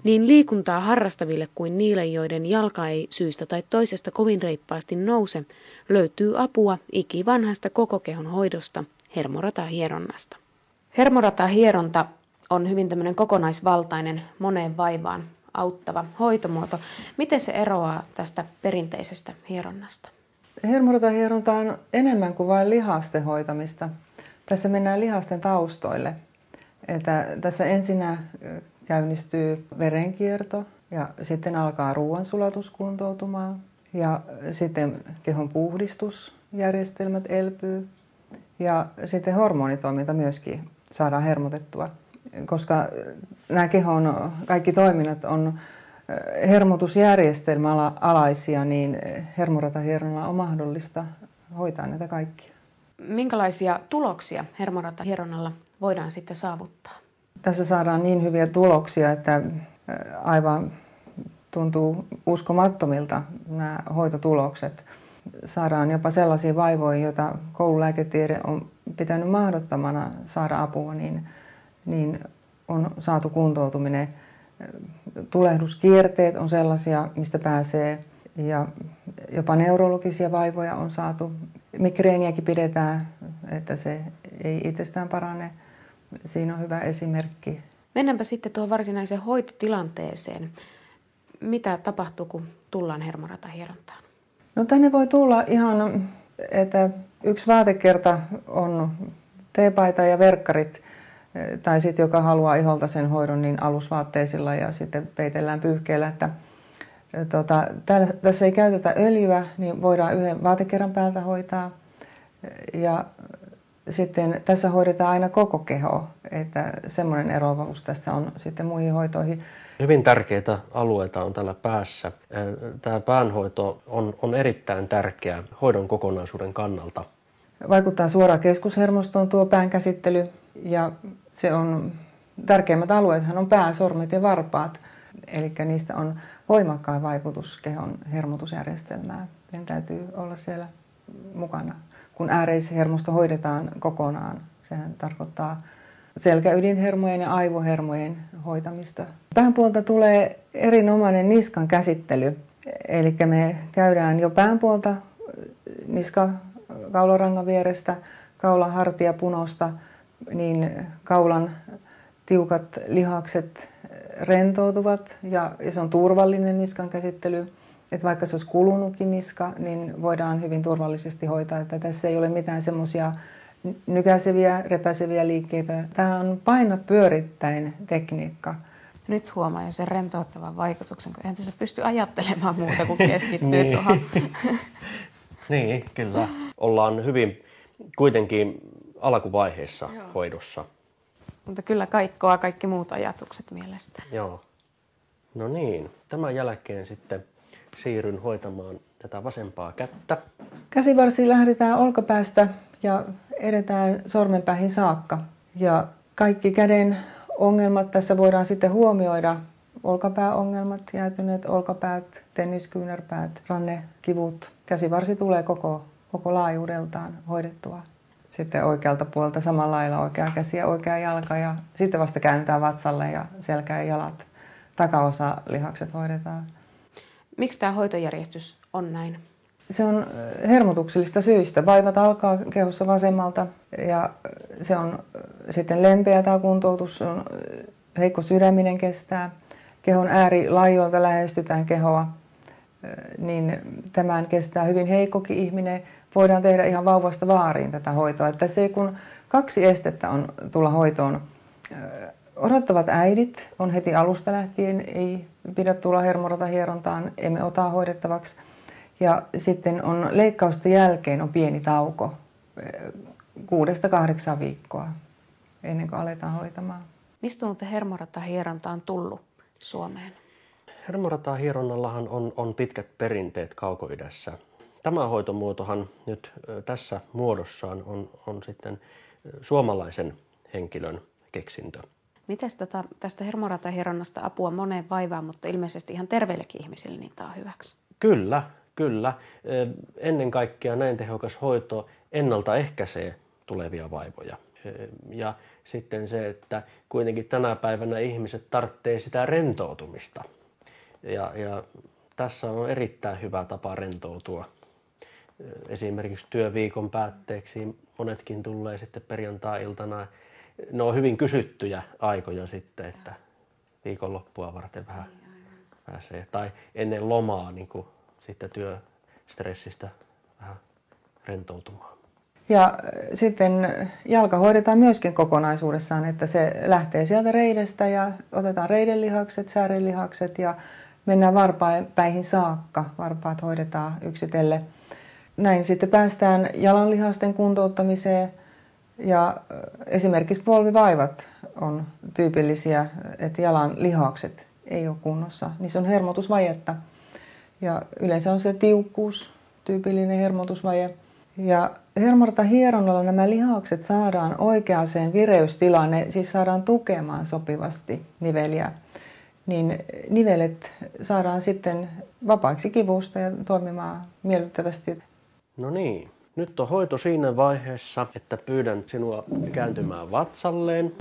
Niin liikuntaa harrastaville kuin niille, joiden jalka ei syystä tai toisesta kovin reippaasti nouse, löytyy apua ikivanhasta koko kehon hoidosta, hermoratahieronnasta. Hermoratahieronta on hyvin tämmöinen kokonaisvaltainen, moneen vaivaan auttava hoitomuoto. Miten se eroaa tästä perinteisestä hieronnasta? Hermoratahieronta on enemmän kuin vain lihasten hoitamista. Tässä mennään lihasten taustoille. Että tässä ensinnä käynnistyy verenkierto ja sitten alkaa ruoansulatus kuntoutumaan ja sitten kehon puhdistusjärjestelmät elpyy ja sitten hormonitoiminta myöskin saadaan hermotettua, koska nämä kehon kaikki toiminnat on hermotusjärjestelmän alaisia, niin hermoratahieronnalla on mahdollista hoitaa näitä kaikkia. Minkälaisia tuloksia hermoratahieronnalla voidaan sitten saavuttaa? Tässä saadaan niin hyviä tuloksia, että aivan tuntuu uskomattomilta nämä hoitotulokset. Saadaan jopa sellaisia vaivoja, joita koululääketiede on pitänyt mahdottomana saada apua, niin on saatu kuntoutuminen. Tulehduskierteet on sellaisia, mistä pääsee, ja jopa neurologisia vaivoja on saatu. Migreeniäkin pidetään, että se ei itsestään parane. Siinä on hyvä esimerkki. Mennäänpä sitten tuohon varsinaiseen hoitotilanteeseen. Mitä tapahtuu, kun tullaan hermoratahierontaan? No tänne voi tulla ihan, että yksi vaatekerta on teepaita ja verkkarit, tai sitten joka haluaa iholta sen hoidon, niin alusvaatteisilla ja sitten peitellään pyyhkeellä. Että, tässä ei käytetä öljyä, niin voidaan yhden vaatekerran päältä hoitaa. Ja sitten tässä hoidetaan aina koko keho, että semmoinen eroavuus tässä on sitten muihin hoitoihin. Hyvin tärkeitä alueita on tällä päässä. Tämä päänhoito on erittäin tärkeä hoidon kokonaisuuden kannalta. Vaikuttaa suoraan keskushermostoon tuo pään käsittely ja se on tärkeimmät alueethan on pää, sormet ja varpaat. Eli niistä on voimakkain vaikutus kehon hermotusjärjestelmään. Sen täytyy olla siellä mukana. Kun ääreishermosto hoidetaan kokonaan, sehän tarkoittaa selkäydinhermojen ja aivohermojen hoitamista. Pään puolta tulee erinomainen niskan käsittely. Eli me käydään jo pään puolta niska kaularangan vierestä, kaulan hartia punosta, niin kaulan tiukat lihakset rentoutuvat ja se on turvallinen niskan käsittely. Että vaikka se olisi kulunutkin niska, niin voidaan hyvin turvallisesti hoitaa. Että tässä ei ole mitään semmoisia nykäiseviä, repäiseviä liikkeitä. Tämä on paina pyörittäin tekniikka. Nyt huomaa jo sen rentouttavan vaikutuksen, kun eihän tässä pysty ajattelemaan muuta kuin keskittyy tuohon. Niin, kyllä. Ollaan hyvin kuitenkin alkuvaiheessa hoidossa. Mutta kyllä kaikkoa kaikki muut ajatukset mielestä. Joo. No niin, tämän jälkeen sitten siirryn hoitamaan tätä vasempaa kättä. Käsivarsiin lähdetään olkapäästä ja edetään sormenpäihin saakka. Ja kaikki käden ongelmat tässä voidaan sitten huomioida. Olkapääongelmat, jäätyneet olkapäät, tenniskyynärpäät, rannekivut. Käsivarsi tulee koko laajuudeltaan hoidettua. Sitten oikealta puolelta samalla lailla oikea käsi ja oikea jalka ja sitten vasta käännetään vatsalle ja selkä ja jalat. Takaosa lihakset hoidetaan. Miksi tämä hoitojärjestys on näin? Se on hermotuksellista syistä. Vaivat alkaa kehossa vasemmalta ja se on sitten lempeä tämä kuntoutus, on heikko sydäminen kestää. Kehon äärilaijoilta lähestytään kehoa, niin tämän kestää hyvin heikkokin ihminen. Voidaan tehdä ihan vauvasta vaariin tätä hoitoa. Että se kun 2 estettä on tulla hoitoon. Odottavat äidit on heti alusta lähtien, ei pidä tulla hermoratahierontaan, emme ota hoidettavaksi. Ja sitten on leikkausten jälkeen on pieni tauko, 6-8 viikkoa, ennen kuin aletaan hoitamaan. Mistä muuten hermoratahieronta on tullut Suomeen? Hermoratahieronnallahan on pitkät perinteet Kaukoidässä. Tämä hoitomuotohan nyt tässä muodossaan on sitten suomalaisen henkilön keksintö. Mites tästä hermoratahieronnasta apua moneen vaivaan, mutta ilmeisesti ihan terveillekin ihmisille niin tämä on hyväksi? Kyllä. Ennen kaikkea näin tehokas hoito ennaltaehkäisee tulevia vaivoja. Ja sitten se, että kuitenkin tänä päivänä ihmiset tarvitsee sitä rentoutumista. Ja tässä on erittäin hyvä tapa rentoutua. Esimerkiksi työviikon päätteeksi monetkin tulee sitten perjantai-iltana. Ne on hyvin kysyttyjä aikoja sitten, että viikonloppua varten vähän pääsee. Tai ennen lomaa niin kuin sitten työstressistä vähän rentoutumaan. Ja sitten jalka hoidetaan myöskin kokonaisuudessaan, että se lähtee sieltä reidestä ja otetaan reidenlihakset, säärenlihakset ja mennään varpapäihin saakka. Varpaat hoidetaan yksitellen. Näin sitten päästään jalanlihasten kuntouttamiseen ja esimerkiksi polvivaivat on tyypillisiä, että jalan lihakset ei ole kunnossa. Niissä on hermotusvajetta ja yleensä on se tiukkuus, tyypillinen hermotusvaje. Ja hermorata-hieronnalla nämä lihakset saadaan oikeaan vireystilaan, ne siis saadaan tukemaan sopivasti niveliä. Niin nivelet saadaan sitten vapaiksi kivusta ja toimimaan miellyttävästi. No niin, nyt on hoito siinä vaiheessa, että pyydän sinua kääntymään vatsalleen.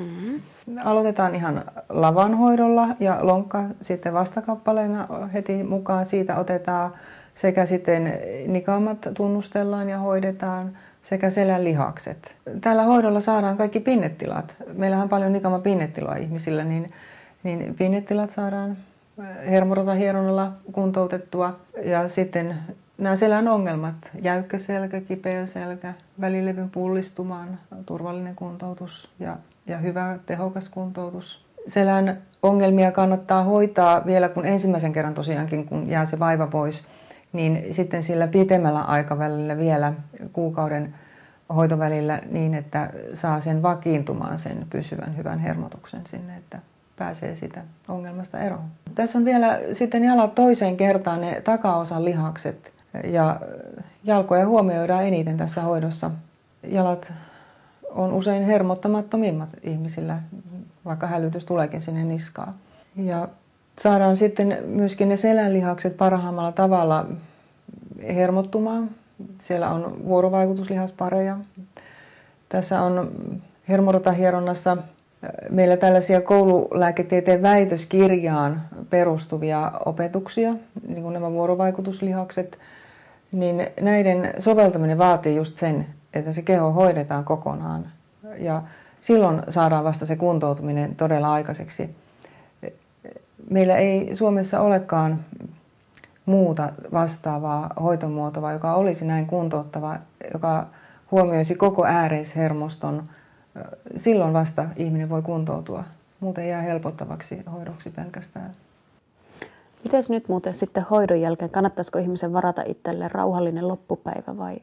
Aloitetaan ihan lavanhoidolla ja lonkka sitten vastakappaleena heti mukaan. Siitä otetaan sekä sitten nikamat tunnustellaan ja hoidetaan sekä selän lihakset. Tällä hoidolla saadaan kaikki pinnetilat. Meillähän on paljon nikamapinnetiloa ihmisillä, niin pinnetilat saadaan hermorata-hieronnalla kuntoutettua. Ja sitten nämä selän ongelmat, jäykkä selkä, kipeä selkä, välilevyn pullistumaan, turvallinen kuntoutus ja hyvä tehokas kuntoutus. Selän ongelmia kannattaa hoitaa vielä kun ensimmäisen kerran tosiaankin, kun jää se vaiva pois, niin sitten sillä pitemmällä aikavälillä vielä kuukauden hoitovälillä niin, että saa sen vakiintumaan sen pysyvän hyvän hermotuksen sinne, että pääsee sitä ongelmasta eroon. Tässä on vielä sitten jalat toiseen kertaan ne takaosan lihakset ja jalkoja huomioidaan eniten tässä hoidossa. Jalat on usein hermottamattomimmat ihmisillä, vaikka hälytys tuleekin sinne niskaan. Ja saadaan sitten myöskin ne selänlihakset parhaimmalla tavalla hermottumaan. Siellä on vuorovaikutuslihaspareja. Tässä on hermorata-hieronnassa meillä tällaisia koululääketieteen väitöskirjaan perustuvia opetuksia, niin kuin nämä vuorovaikutuslihakset, niin näiden soveltaminen vaatii just sen, että se keho hoidetaan kokonaan. Ja silloin saadaan vasta se kuntoutuminen todella aikaiseksi. Meillä ei Suomessa olekaan muuta vastaavaa hoitomuotoa, joka olisi näin kuntouttava, joka huomioisi koko ääreishermoston. Silloin vasta ihminen voi kuntoutua. Muuten jää helpottavaksi hoidoksi pelkästään. Mites nyt muuten sitten hoidon jälkeen? Kannattaisiko ihmisen varata itselleen rauhallinen loppupäivä vai?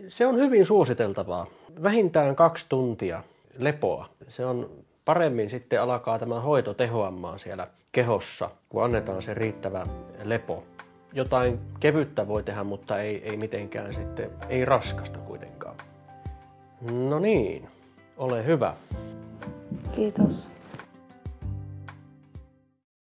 Se on hyvin suositeltavaa. Vähintään 2 tuntia lepoa. Se on paremmin sitten alkaa tämä hoito tehoamaan siellä kehossa, kun annetaan se riittävä lepo. Jotain kevyttä voi tehdä, mutta ei mitenkään sitten, ei raskasta kuitenkaan. No niin, ole hyvä. Kiitos.